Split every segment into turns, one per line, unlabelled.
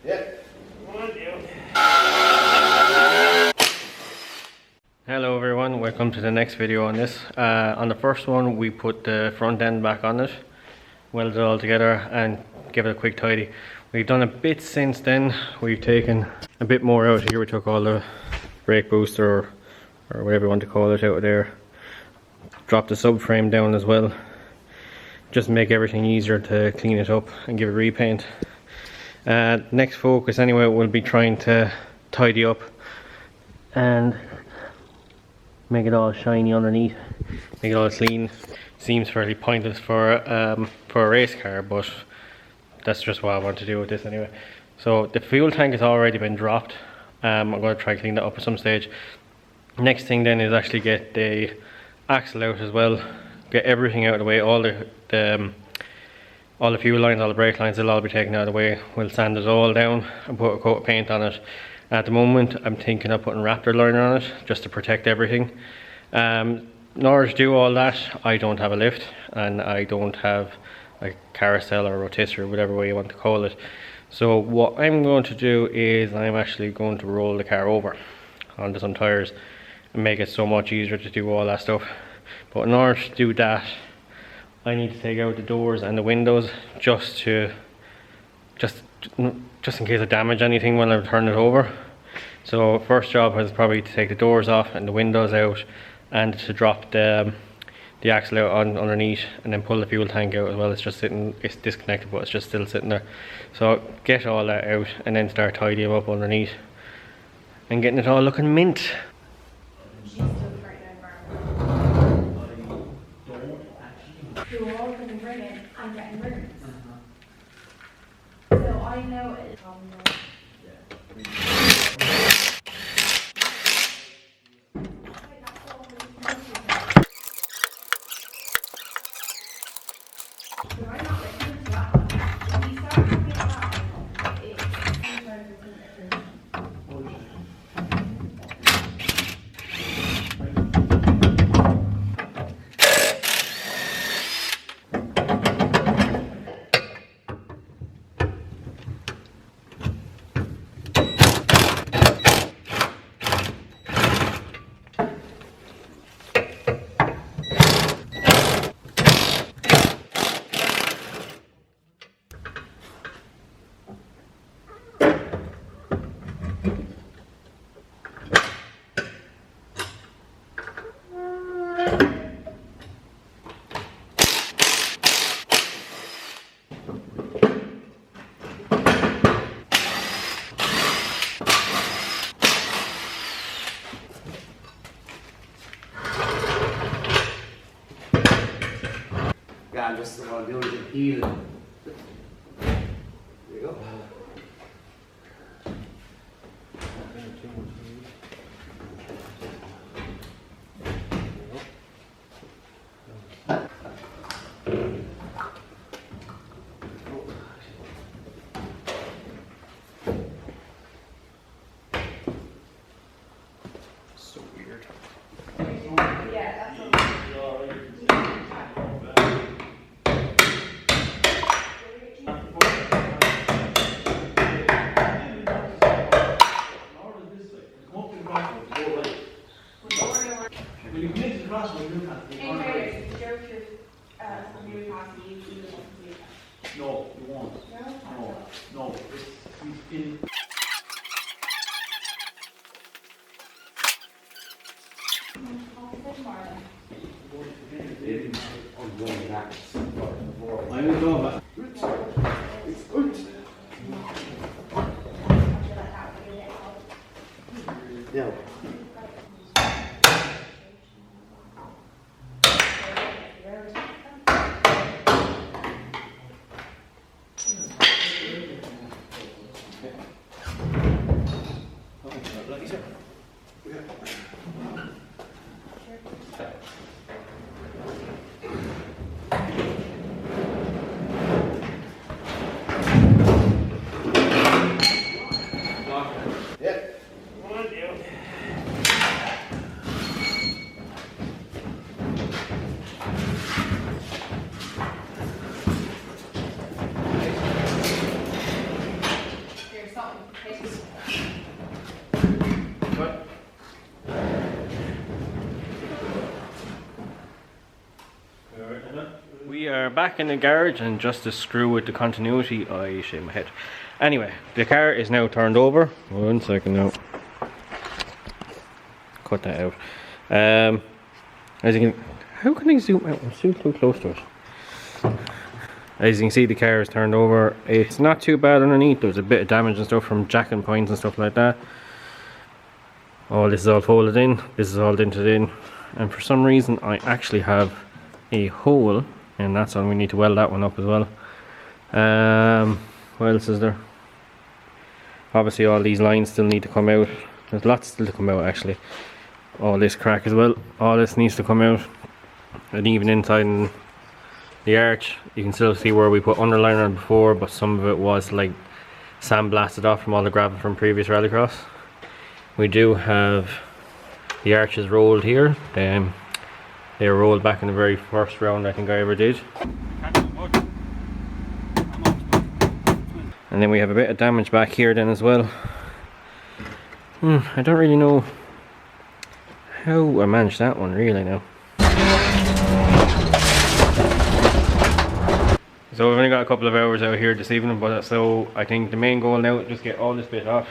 Yeah.
Hello everyone, welcome to the next video on this. On the first one we put the front end back on it, welded it all together and give it a quick tidy. We've done a bit since then. We've taken a bit more out here. We took all the brake booster or whatever you want to call it out of there. Dropped the subframe down as well. Just make everything easier to clean it up and give it repaint. Next focus anyway will be trying to tidy up and make it all shiny underneath, make it all clean. Seems fairly pointless for a race car, but that's just what I want to do with this anyway. So the fuel tank has already been dropped. I'm going to try to clean that up at some stage. Next thing then is actually get the axle out as well, get everything out of the way. All the fuel lines, all the brake lines, they'll all be taken out of the way. We'll sand it all down and put a coat of paint on it. At the moment I'm thinking of putting Raptor liner on it just to protect everything. In order to do all that, I don't have a lift and I don't have a carousel or rotisserie, whatever way you want to call it. So what I'm going to do is I'm actually going to roll the car over onto some tires and make it so much easier to do all that stuff. But in order to do that, I need to take out the doors and the windows just in case I damage anything when I turn it over. So first job is probably to take the doors off and the windows out, and to drop the axle out underneath, and then pull the fuel tank out as well. It's just sitting, it's disconnected but it's just still sitting there. So get all that out and then start tidying up underneath and getting it all looking mint.
You're all going to bring it, I'm getting rid of it. So I know it's
I'm just going to do is peel. There you go.
So weird.
yeah, that's what
No, you won't. No. It's good. Yeah.
back in the garage, and just to screw with the continuity, I shave my head. Anyway, the car is now turned over. 1 second now. Cut that out. As you can, how can I zoom out? I'm too close to it. As you can see, the car is turned over. It's not too bad underneath. There's a bit of damage and stuff from jacking points and stuff like that. Oh, this is all folded in. This is all dented in. And for some reason, I actually have a hole, and that's on. We need to weld that one up as well. What else is there? Obviously, all these lines still need to come out. There's lots still to come out actually. All this crack as well. All this needs to come out. And even inside in the arch, you can still see where we put underliner before, but some of it was like sandblasted off from all the gravel from previous rallycross. We do have the arches rolled here. They were rolled back in the very first round I think I ever did. And then we have a bit of damage back here then as well. I don't really know how I managed that one really now. So we've only got a couple of hours out here this evening, but so I think the main goal now is just get all this bit off,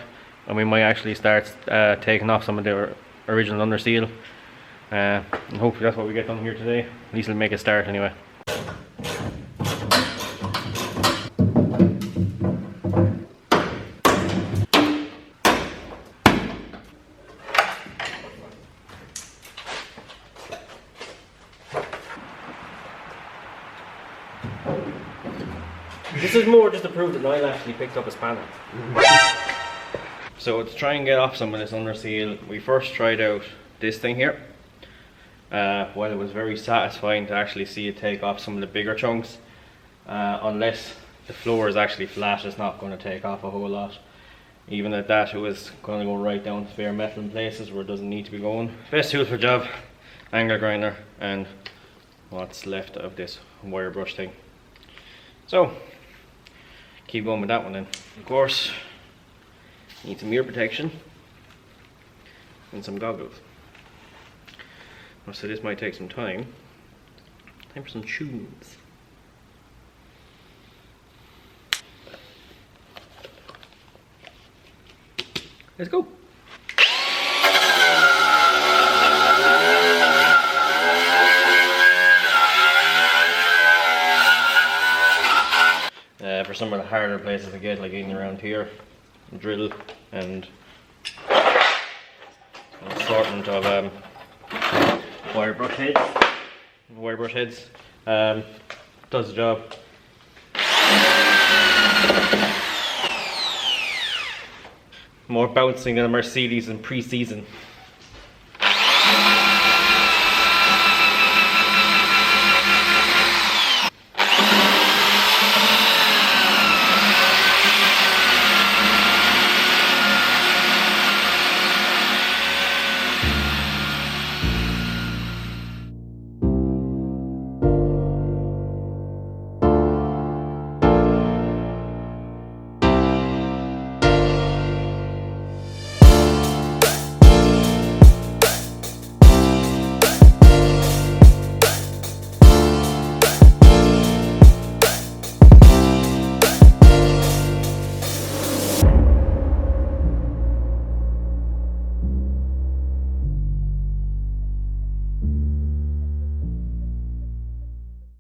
and we might actually start taking off some of the original underseal. And hopefully that's what we get done here today. At least it'll make a start anyway. This is more just to prove that Niall actually picked up a spanner. So to try and get off some of this underseal, we first tried out this thing here. While it was very satisfying to actually see it take off some of the bigger chunks, unless the floor is actually flat, it's not going to take off a whole lot. Even at that, it was going to go right down to bare metal in places where it doesn't need to be going. Best tool for the job, angle grinder, and what's left of this wire brush thing. So keep going with that one then. Of course, need some ear protection and some goggles. So this might take some time. Time for some tunes. Let's go. For some of the harder places to get, like in around here, drill and assortment of wire brush heads. Does the job. More bouncing than a Mercedes in pre-season.